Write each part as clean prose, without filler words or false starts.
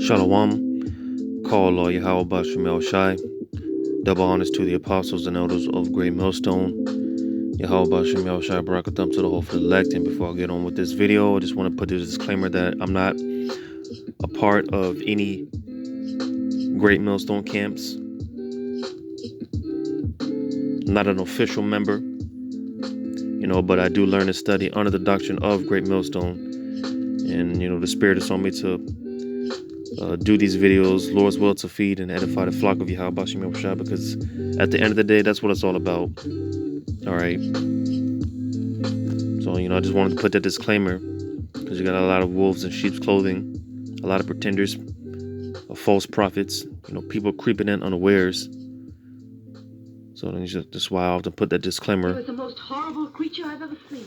Shalom, call law Yahweh Bashem El Shai. Double honors to the apostles and elders of Great Millstone. Yahweh Bashem El Shai, Barakatham to the whole elect. And before I get on with this video, I just want to put this disclaimer that I'm not a part of any Great Millstone camps. I'm not an official member, but I do learn and study under the doctrine of Great Millstone. And, the Spirit is on me to do these videos, Lord's will, to feed and edify the flock of Yahweh Bashem El Shai, because at the end of the day, that's what it's all about. All right. So, I just wanted to put that disclaimer because you got a lot of wolves in sheep's clothing, a lot of pretenders, false prophets, people creeping in unawares. So that's why I often put that disclaimer. It was the most horrible creature I've ever seen.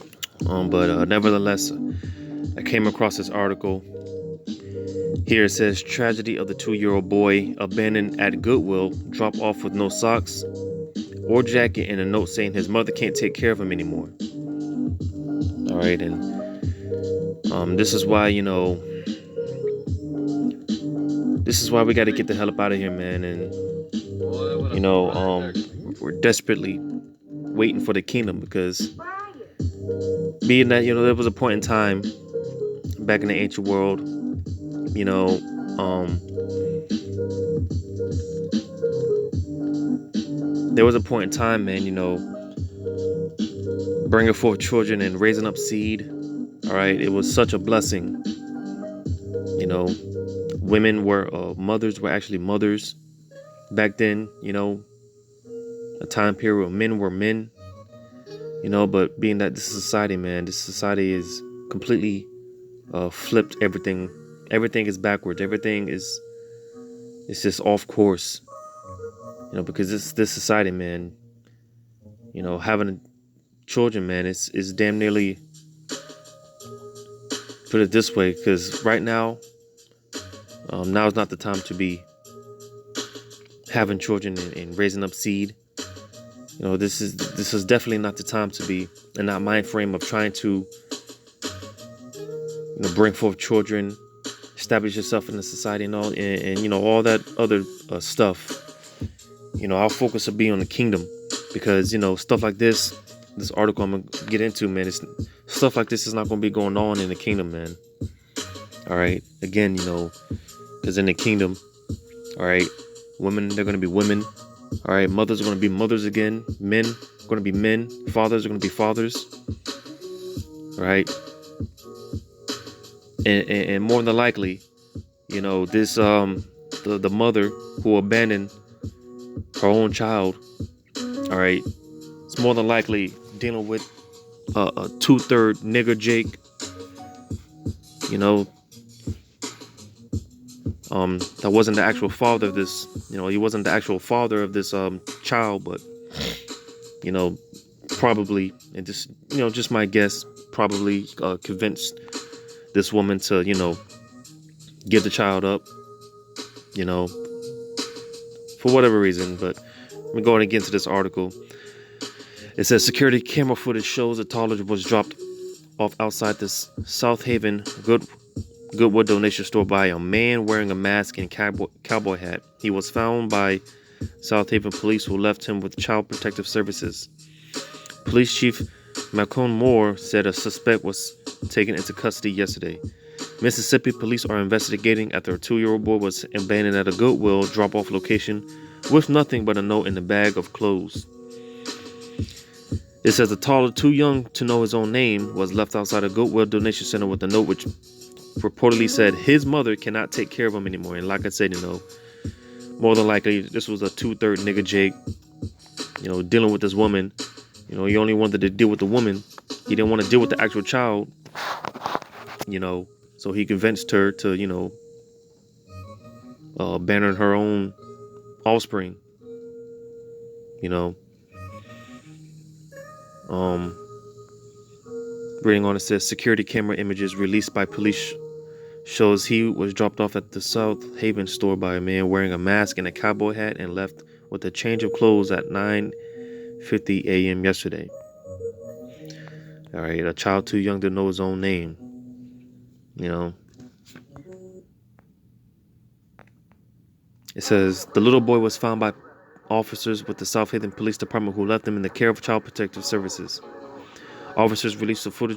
But nevertheless, I came across this article. Here it says, tragedy of the 2-year-old boy abandoned at Goodwill, drop off with no socks or jacket, and a note saying his mother can't take care of him anymore. All right, and this is why, this is why we got to get the hell up out of here, man. And, we're desperately waiting for the kingdom, because being that, there was a point in time back in the ancient world, there was a point in time, man, bringing forth children and raising up seed. All right. It was such a blessing. Women were mothers were actually mothers back then, a time period where men were men, but being that this society, man, this society is completely flipped everything. Everything is backwards. Everything is, it's just off course, because this society, man, having children, man, it's damn nearly, put it this way, because right now, now is not the time to be having children and raising up seed. This is definitely not the time to be in that mind frame of trying to, bring forth children, establish yourself in the society and all, and all that other stuff. Our focus will be on the kingdom, because stuff like this article I'm gonna get into, man, it's stuff like this is not gonna be going on in the kingdom, man. All right, again, because in the kingdom, all right, women, they're gonna be women. All right, mothers are gonna be mothers again. Men are gonna be men. Fathers are gonna be fathers. All right. And more than likely, this the mother who abandoned her own child, all right, it's more than likely dealing with a 2/3 nigger Jake, that wasn't the actual father of this, he wasn't the actual father of this child, but probably, and just my guess, probably convinced this woman to, give the child up, for whatever reason. But let me go on again to this article. It says security camera footage shows a toddler was dropped off outside this South Haven Goodwood donation store by a man wearing a mask and cowboy hat. He was found by South Haven police, who left him with Child Protective Services. Police Chief Malcolm Moore said a suspect was taken into custody yesterday. Mississippi police are investigating after a 2-year-old boy was abandoned at a Goodwill drop-off location with nothing but a note in the bag of clothes. It says the toddler, too young to know his own name, was left outside a Goodwill donation center with a note which reportedly said his mother cannot take care of him anymore. And like I said, more than likely this was a 2/3 nigga Jake, dealing with this woman. He only wanted to deal with the woman. He didn't want to deal with the actual child, so he convinced her to, abandon her own offspring, reading on, it says security camera images released by police shows he was dropped off at the South Haven store by a man wearing a mask and a cowboy hat and left with a change of clothes at 9:50 a.m. yesterday. All right, a child too young to know his own name. It says the little boy was found by officers with the South Haven Police Department who left him in the care of Child Protective Services. Officers released a photo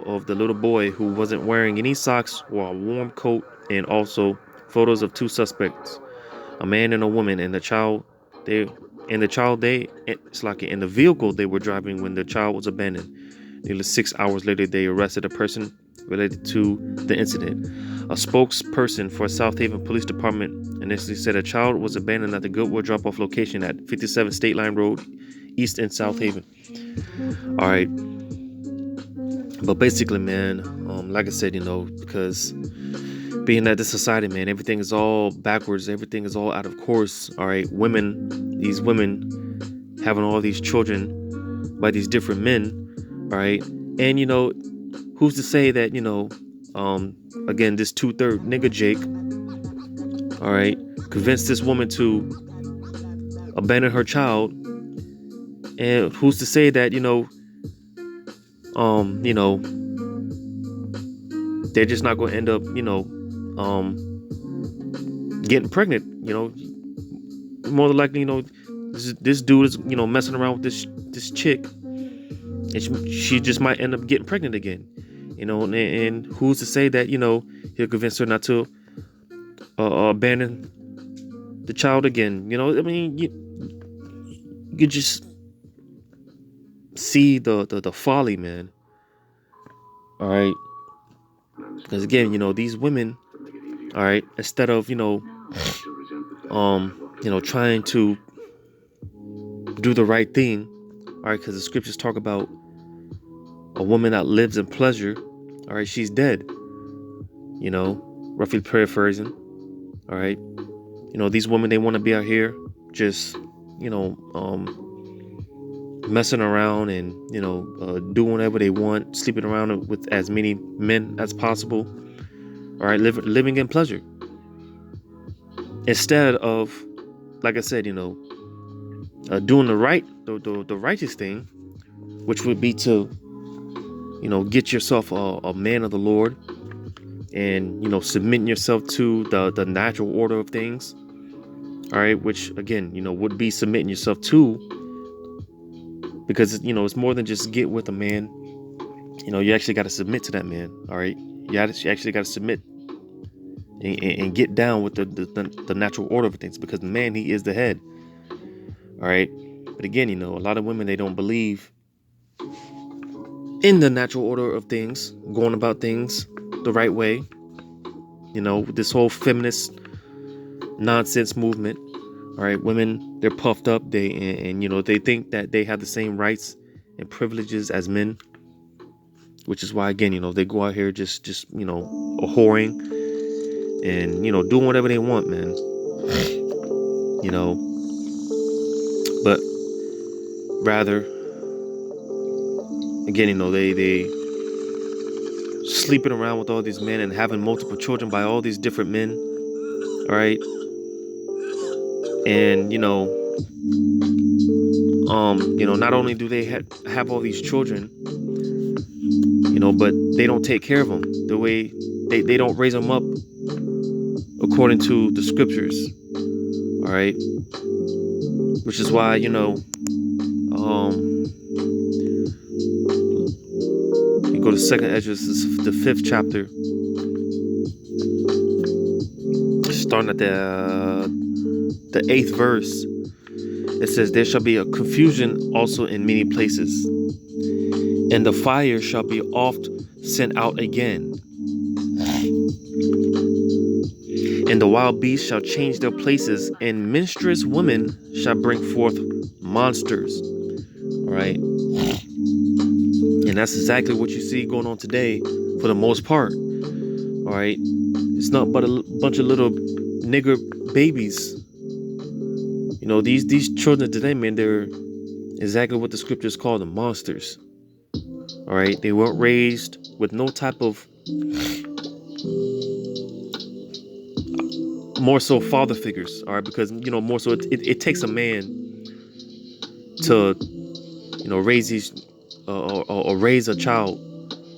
of the little boy who wasn't wearing any socks or a warm coat, and also photos of two suspects, a man and a woman, and the child. It's like in the vehicle they were driving when the child was abandoned. Nearly 6 hours later, they arrested a person related to the incident. A spokesperson for South Haven Police Department initially said a child was abandoned at the Goodwood drop-off location at 57 State Line Road, East in South Haven. All right. But basically, man, like I said, because being that this society, man, everything is all backwards. Everything is all out of course. All right. These women having all these children by these different men. All right. And, who's to say that, again, this 2/3 nigga Jake, all right, convinced this woman to abandon her child. And who's to say that, they're just not going to end up, getting pregnant, more than likely, this dude is, messing around with this chick, and she just might end up getting pregnant again, and who's to say that, he'll convince her not to abandon the child again. I mean, you could just see the folly, man. All right. Because again, these women, all right, instead of, trying to do the right thing, all right, because the scriptures talk about a woman that lives in pleasure, all right, she's dead, roughly paraphrasing, all right. These women, they want to be out here just, messing around and, doing whatever they want, sleeping around with as many men as possible, all right, living in pleasure. Instead of, like I said, doing the righteous thing, which would be to, get yourself a man of the Lord and, submitting yourself to the natural order of things, all right, which again, would be submitting yourself to, because, it's more than just get with a man. You actually got to submit to that man, all right? You actually got to submit and get down with the natural order of things, because the man, he is the head, all right? But again, a lot of women, they don't believe in the natural order of things, going about things the right way. This whole feminist nonsense movement, all right? Women, they're puffed up, they think that they have the same rights and privileges as men, which is why, again, they go out here just whoring and, doing whatever they want, man. But rather, again, they sleeping around with all these men and having multiple children by all these different men, all right? And, not only do they have all these children, but they don't take care of them the way they don't raise them up according to the scriptures, all right? Which is why, you go to 2nd Ezra, the 5th chapter, starting at the 8th verse. It says, there shall be a confusion also in many places, and the fire shall be oft sent out again, and the wild beasts shall change their places, and menstruous women shall bring forth monsters. All right. And that's exactly what you see going on today for the most part. All right. It's not but a bunch of little nigger babies. These children today, man, they're exactly what the scriptures call them, monsters. All right. They weren't raised with no type of more so father figures. All right. Because, more so it takes a man to, raise these or raise a child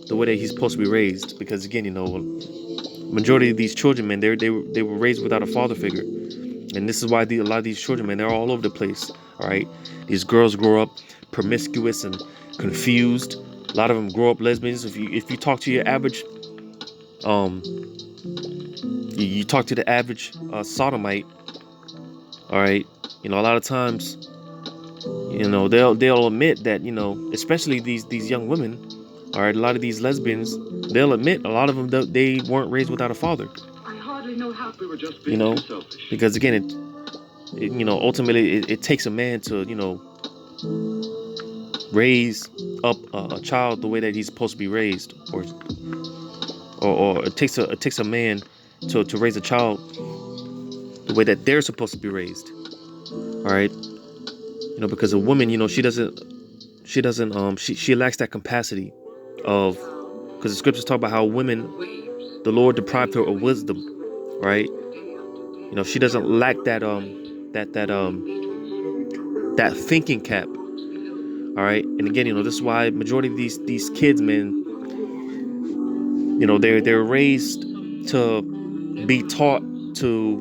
the way that he's supposed to be raised. Because again, majority of these children, man, they were raised without a father figure, and this is why a lot of these children, man, they're all over the place. All right, these girls grow up promiscuous and confused. A lot of them grow up lesbians. If you talk to your average, you talk to the average sodomite, all right, a lot of times, they'll admit that, especially these young women, all right, a lot of these lesbians, they'll admit a lot of them they weren't raised without a father. I hardly know how. We were just because again, ultimately it takes a man to, raise up a child the way that he's supposed to be raised, or it takes a man to raise a child the way that they're supposed to be raised. All right, because a woman, she lacks that capacity of, because the scriptures talk about how women, the Lord deprived her of wisdom, right? She doesn't lack that thinking cap. All right, and again, this is why majority of these kids, man, they're raised to be taught to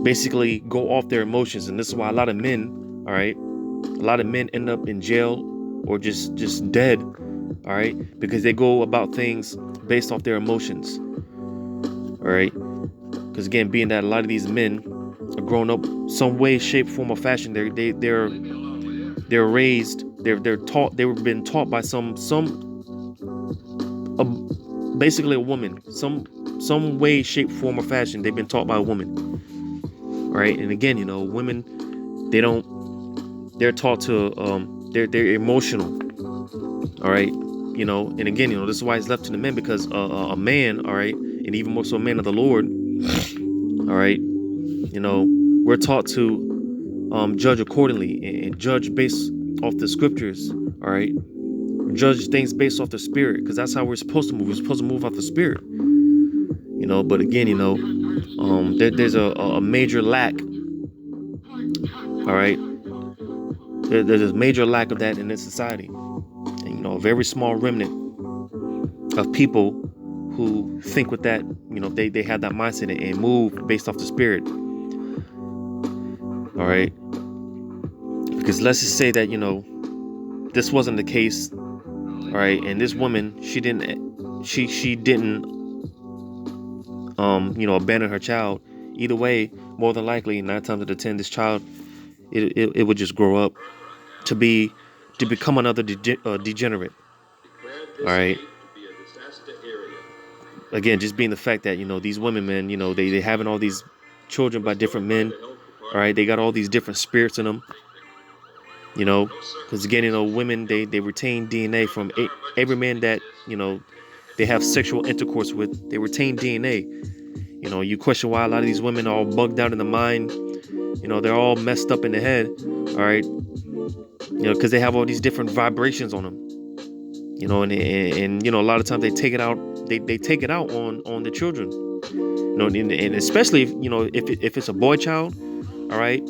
basically go off their emotions, and this is why a lot of men, all right, end up in jail or just dead, all right, because they go about things based off their emotions. All right, because again, being that a lot of these men are grown up some way, shape, form, or fashion, they're raised, they're taught, they've been taught by basically a woman, some way, shape, form, or fashion. They've been taught by a woman. All right, and again, women, they're taught to they're emotional. All right, and again, this is why it's left to the men, because a man, all right, and even more so a man of the Lord, all right, we're taught to judge accordingly and judge based off the scriptures. All right, judge things based off the spirit, because that's how we're supposed to move. We're supposed to move off the spirit. But again, there's a major lack. All right, there's a major lack of that in this society, and a very small remnant of people who think with that, they have that mindset and move based off the spirit. All right, because let's just say that this wasn't the case. All right, and this woman, she didn't abandon her child. Either way, more than likely 9 times out of 10, this child, it would just grow up to become another degenerate. All right, again, just being the fact that these women, man, they having all these children by different men. All right, they got all these different spirits in them. Because again, women, they retain DNA from every man that they have sexual intercourse with. They retain DNA. You question why a lot of these women are all bugged out in the mind. They're all messed up in the head. All right, because they have all these different vibrations on them. And a lot of times they take it out. They take it out on the children. And especially if it's a boy child. All right.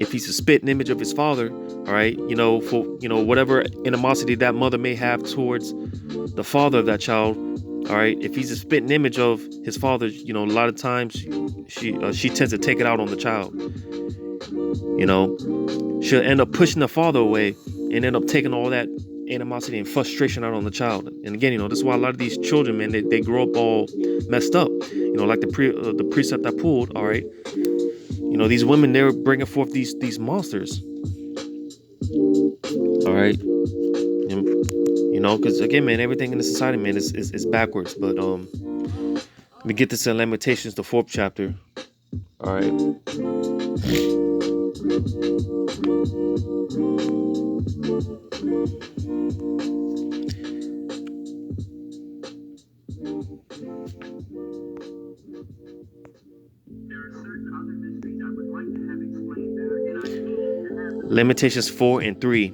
If he's a spitting image of his father, all right, for whatever animosity that mother may have towards the father of that child, all right, if he's a spitting image of his father, a lot of times she tends to take it out on the child. She'll end up pushing the father away and end up taking all that animosity and frustration out on the child. And again, this is why a lot of these children, man, they grow up all messed up. Like the precept I pulled, all right. These women, they're bringing forth these monsters. All right. Because again, man, everything in the society, man, is backwards. But we get this in Lamentations, the 4th chapter. All right. Lamentations 4 and 3.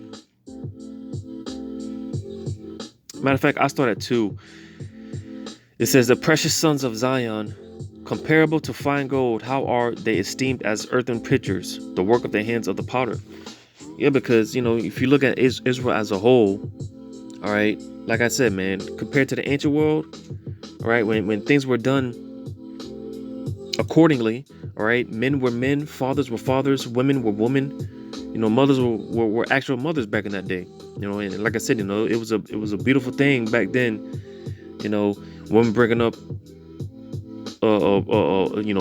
Matter of fact, I start at 2. It says, the precious sons of Zion, comparable to fine gold, how are they esteemed as earthen pitchers, the work of the hands of the potter? Yeah, because, if you look at Israel as a whole, All right, like I said, man, compared to the ancient world, all right, when things were done accordingly, all right, men were men, fathers were fathers, women were women, mothers were actual mothers back in that day, and like I said, it was a beautiful thing back then, women bringing up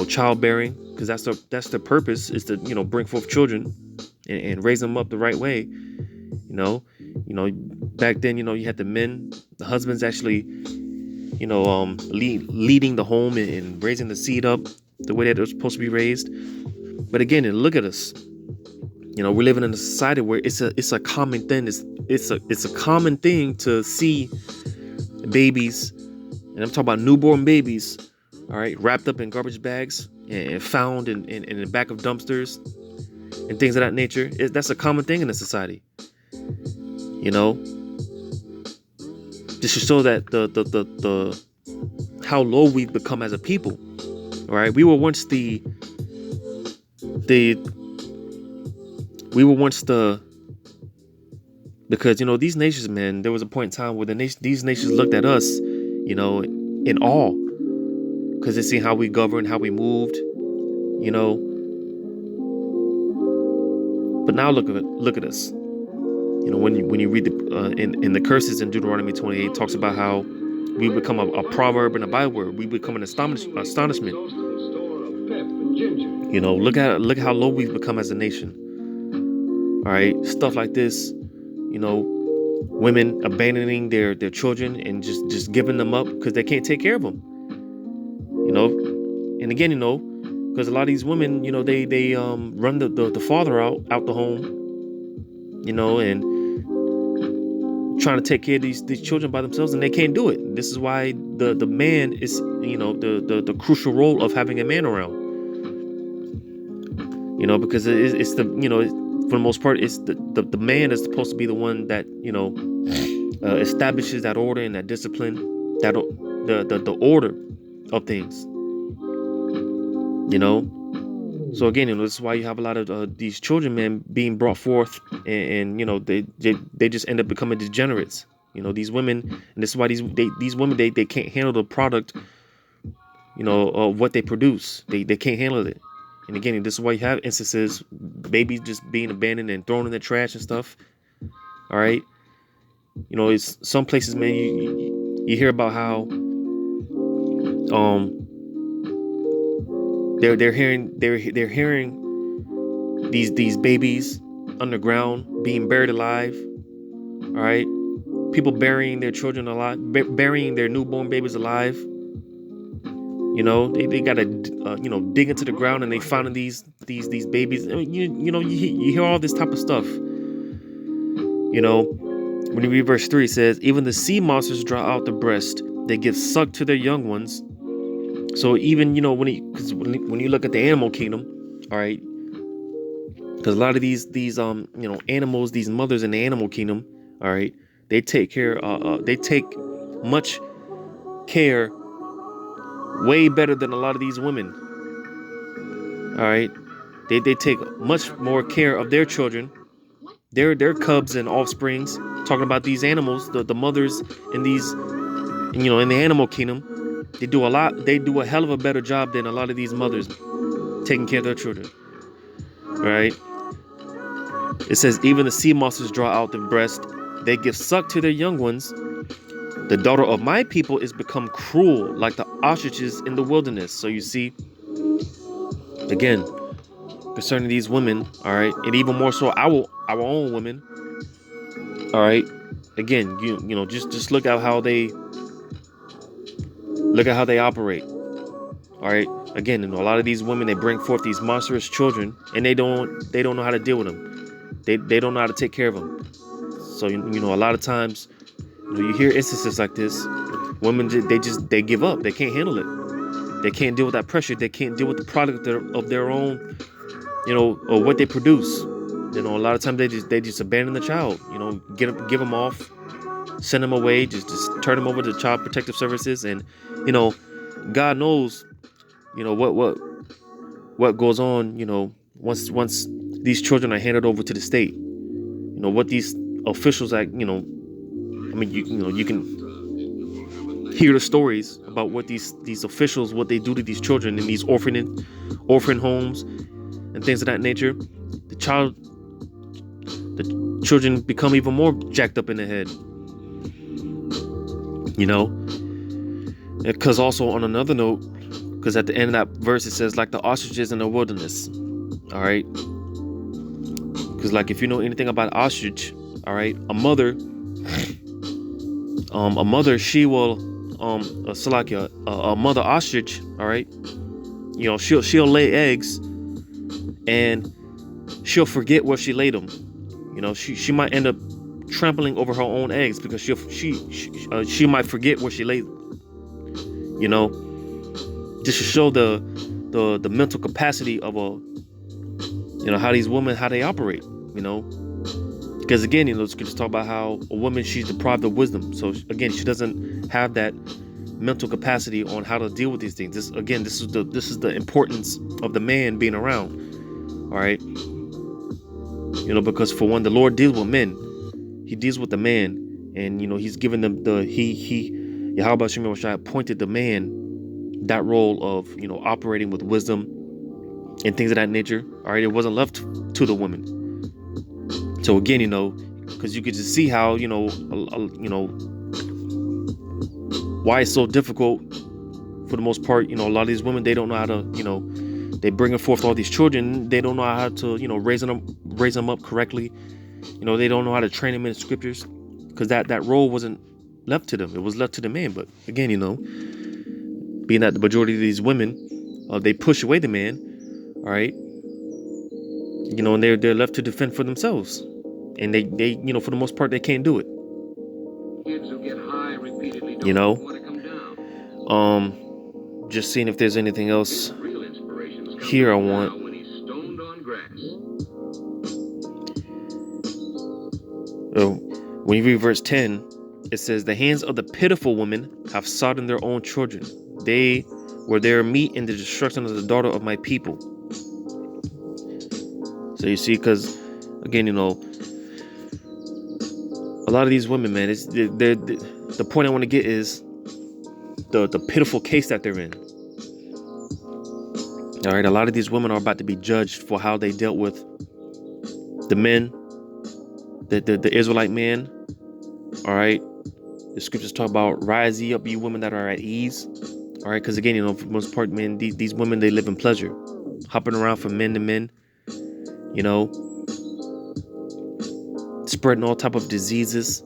childbearing, because that's the purpose, is to bring forth children and raise them up the right way. Back then, you had the men, the husbands actually, leading the home and raising the seed up the way that it was supposed to be raised. But again, and look at us. We're living in a society where it's a common thing. It's a common thing to see babies, and I'm talking about newborn babies, all right, wrapped up in garbage bags and found in the back of dumpsters and things of that nature. That's a common thing in the society. This should show that the how low we've become as a people. All right, we were once the because these nations, man, there was a point in time where these nations looked at us, in awe, because they see how we governed, how we moved, But now look at us. When you read in the curses in Deuteronomy 28, it talks about how we become a proverb and a byword. We become an astonishment. Look how low we've become as a nation. All right, stuff like this. Women abandoning their children and just giving them up because they can't take care of them. And again, because a lot of these women, they run the father out the home, and trying to take care of these children by themselves, and they can't do it. This is why the man is, the crucial role of having a man around. Because it's the, for the most part, it's the man is supposed to be the one that, establishes that order and that discipline, that the order of things. So again, this is why you have a lot of these children, man, being brought forth, and they just end up becoming degenerates. These women, and this is why these women they can't handle the product, of what they produce. They can't handle it. And again, this is why you have instances, babies just being abandoned and thrown in the trash and stuff. All right, it's some places, man. You hear about how they're hearing these babies underground being buried alive. All right, people burying their children alive, burying their newborn babies alive. They gotta dig into the ground, and they finding these babies. You hear all this type of stuff. When you read verse 3, it says, "Even the sea monsters draw out the breast; they give suck to their young ones." So even when you look at the animal kingdom, all right, because a lot of these animals, these mothers in the animal kingdom, all right, they take care. They take much care, way better than a lot of these women. All right, they take much more care of their children, their cubs and offsprings. Talking about these animals, the mothers in these, in the animal kingdom, they do a hell of a better job than a lot of these mothers taking care of their children. All right. It says, even the sea monsters draw out the breast; they give suck to their young ones. The daughter of my people is become cruel, like the ostriches in the wilderness. So you see, again, concerning these women, all right, and even more so our own women, all right. Again, just look at how they operate. All right. Again, a lot of these women, they bring forth these monstrous children, and they don't know how to deal with them. They don't know how to take care of them. So a lot of times, you hear instances like this. Women, they give up. They can't handle it. They can't deal with that pressure. They can't deal with the product of their own, or what they produce. A lot of times they just abandon the child. Give them off, send them away, just turn them over to Child Protective Services, and God knows, what goes on. Once these children are handed over to the state, what these officials I mean, you can hear the stories about what these officials, what they do to these children in these orphan homes and things of that nature. The children become even more jacked up in the head, you know. Because also on another note, because at the end of that verse it says like the ostriches in the wilderness. All right. Because like if you know anything about ostrich, all right, a mother, she will a mother ostrich, all right, you know, she'll lay eggs and she'll forget where she laid them. You know, she might end up trampling over her own eggs because she might forget where she laid them. You know, just to show the mental capacity of how these women, how they operate. You know, because again, you know, let's just talk about how a woman, she's deprived of wisdom. So again, she doesn't have that mental capacity on how to deal with these things. This is the importance of the man being around. All right, you know, because for one, the Lord deals with men. He deals with the man, and you know, He's given them Yahweh Shem Shai appointed the man that role of, you know, operating with wisdom and things of that nature. All right, it wasn't left to the woman. So again, you know, because you could just see how, you know, why it's so difficult for the most part. You know, a lot of these women, they don't know how to, you know, they bringing forth all these children. They don't know how to, you know, raise them up correctly. You know, they don't know how to train them in the scriptures, because that role wasn't left to them. It was left to the man. But again, you know, being that the majority of these women, they push away the man. All right. You know, and they're left to defend for themselves. And they you know, for the most part, they can't do it. Kids who get high repeatedly don't You know, want to come down. Just seeing if there's anything else Real inspirations come here I from want. now when he's stoned on grass. When you read verse 10, it says, the hands of the pitiful women have sodden their own children. They were their meat in the destruction of the daughter of my people. So you see, because again, you know, a lot of these women, man, the point I want to get is the pitiful case that they're in. All right, a lot of these women are about to be judged for how they dealt with the men, the Israelite man. All right, the scriptures talk about rise ye up, you women that are at ease. All right, because again, you know, for the most part, man, these women, they live in pleasure, hopping around from men to men. You know, spreading all type of diseases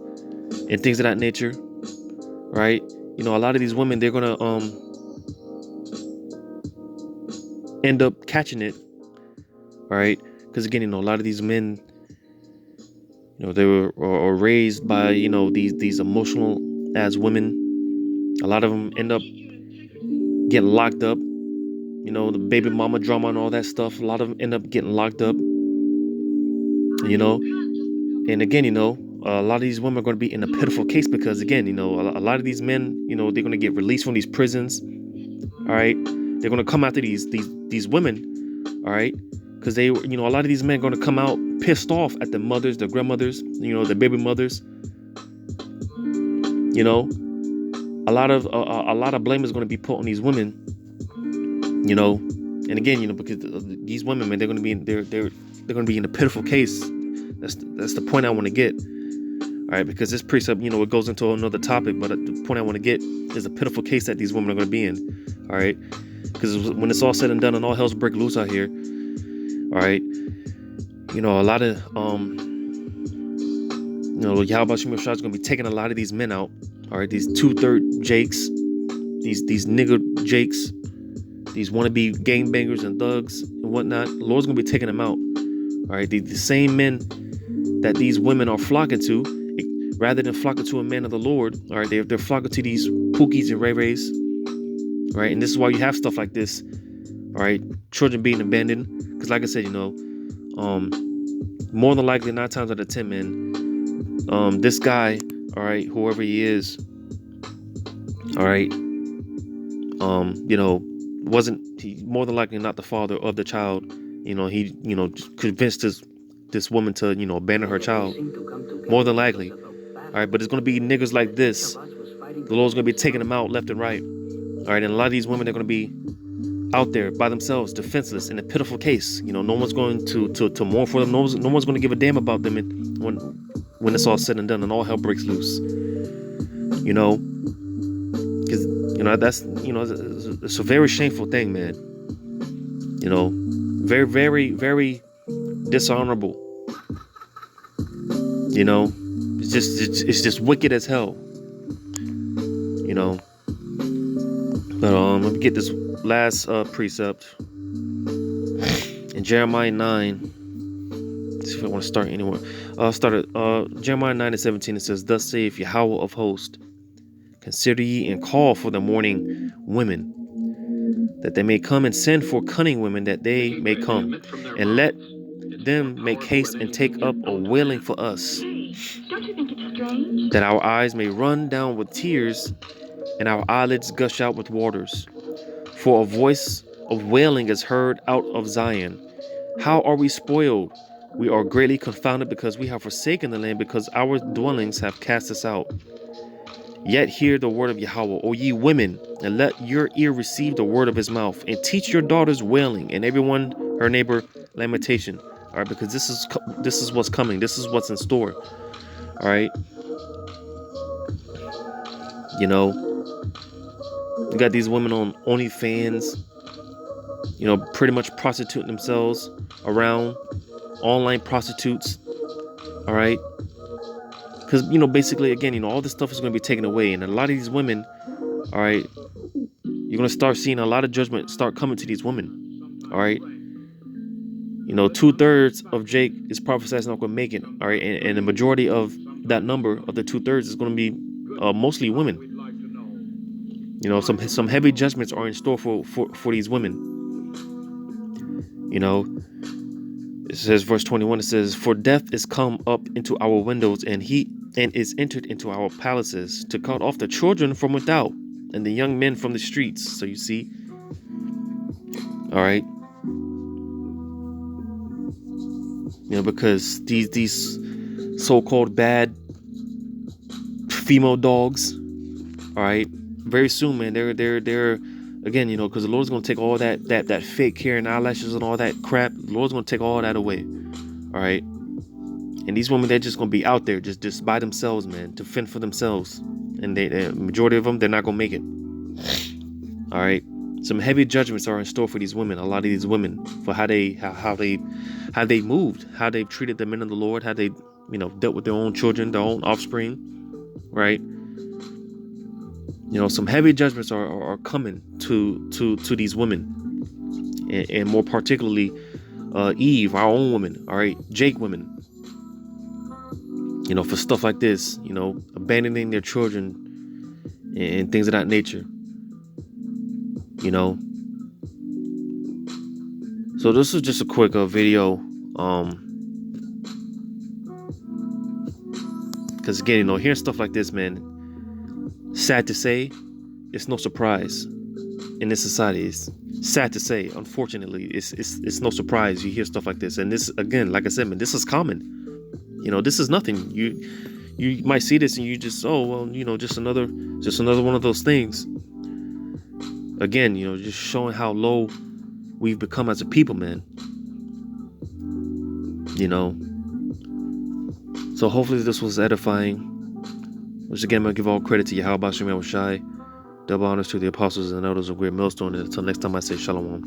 and things of that nature, right? You know, a lot of these women, they're gonna end up catching it, right? Because again, you know, a lot of these men, you know, they were raised by, you know, these emotional as women. A lot of them end up getting locked up. You know, the baby mama drama and all that stuff. A lot of them end up getting locked up. You know, and again, you know, a lot of these women are going to be in a pitiful case because, again, you know, a lot of these men, you know, they're going to get released from these prisons. All right, they're going to come after these women. All right, because they, you know, a lot of these men are going to come out pissed off at the mothers, the grandmothers, you know, the baby mothers. You know, a lot of blame is going to be put on these women. You know, and again, you know, because these women, man, they're going to be they're going to be in a pitiful case. That's the point I want to get. All right, because this precept, you know, it goes into another topic, but the point I want to get is a pitiful case that these women are going to be in. All right, because when it's all said and done and all hell's break loose out here, all right, you know, a lot of you know, Yahweh Shem Shai is going to be taking a lot of these men out. All right, these 2/3 Jakes, these nigger Jakes, these wannabe gangbangers and thugs and whatnot. The Lord's going to be taking them out. All right, the same men that these women are flocking to, rather than flocking to a man of the Lord, all right, they're flocking to these Pookies and Ray Rays, right? And this is why you have stuff like this, all right, children being abandoned, because like I said, you know, more than likely 9 times out of 10, man, this guy, all right, whoever he is, all right, you know, he more than likely not the father of the child. You know, he, you know, convinced this woman to, you know, abandon her child. More than likely. All right, but it's gonna be niggas like this. The Lord's gonna be taking them out left and right. All right, and a lot of these women are gonna be out there by themselves, defenseless, in a pitiful case. You know, no one's going to mourn for them. No one's going to give a damn about them when it's all said and done and all hell breaks loose. You know, because that's it's a very shameful thing, man. You know, very, very, very dishonorable. You know, it's just wicked as hell. You know, but let me get this last precept in Jeremiah 9. Let's see if I want to start anywhere. Start at Jeremiah 9:17. It says, "Thus saith Yahweh of hosts, consider ye and call for the mourning women, that they may come, and send for cunning women, that they may come, and let them make haste and take up a wailing for us, Don't you think it's strange? that our eyes may run down with tears, and our eyelids gush out with waters. For a voice of wailing is heard out of Zion. How are we spoiled? We are greatly confounded, because we have forsaken the land, because our dwellings have cast us out. Yet hear the word of Yahweh, O ye women, and let your ear receive the word of his mouth, and teach your daughters wailing, and everyone her neighbor lamentation." All right, because this is what's coming. This is what's in store. All right. You know, you got these women on OnlyFans, you know, pretty much prostituting themselves around, online prostitutes. All right. Because, you know, basically, again, you know, all this stuff is going to be taken away. And a lot of these women, all right, you're going to start seeing a lot of judgment start coming to these women. All right. You know, 2/3 of Jake is prophesied not going to make it. All right. And the majority of that number of the 2/3 is going to be mostly women. You know, some heavy judgments are in store for these women. You know, it says, verse 21, it says, "For death is come up into our windows, and is entered into our palaces, to cut off the children from without, and the young men from the streets." So you see, all right, you know, because these so-called bad female dogs, all right, very soon, man, they're again, you know, because the Lord's gonna take all that fake hair and eyelashes and all that crap. The Lord's gonna take all that away. All right. And these women, they're just gonna be out there just by themselves, man, to fend for themselves. And the majority of them, they're not gonna make it. All right. Some heavy judgments are in store for these women. A lot of these women, for how they moved, how they've treated the men of the Lord, how they, you know, dealt with their own children, their own offspring. Right. You know, some heavy judgments are coming to these women, and more particularly Eve, our own woman, all right, Jake women. You know, for stuff like this, you know, abandoning their children and things of that nature. You know, so this is just a quick video, because again, you know, hearing stuff like this, man. Sad to say, it's no surprise in this society. It's sad to say, unfortunately, it's no surprise you hear stuff like this. And this, again, like I said, man, this is common. You know, this is nothing. You might see this and you just, oh well, you know, just another one of those things. Again, you know, just showing how low we've become as a people, man. You know. So hopefully this was edifying. Once again, I'm going to give all credit to Yahweh Bashem Yahushai. Double honors to the apostles and elders of Great Millstone. And until next time, I say shalom.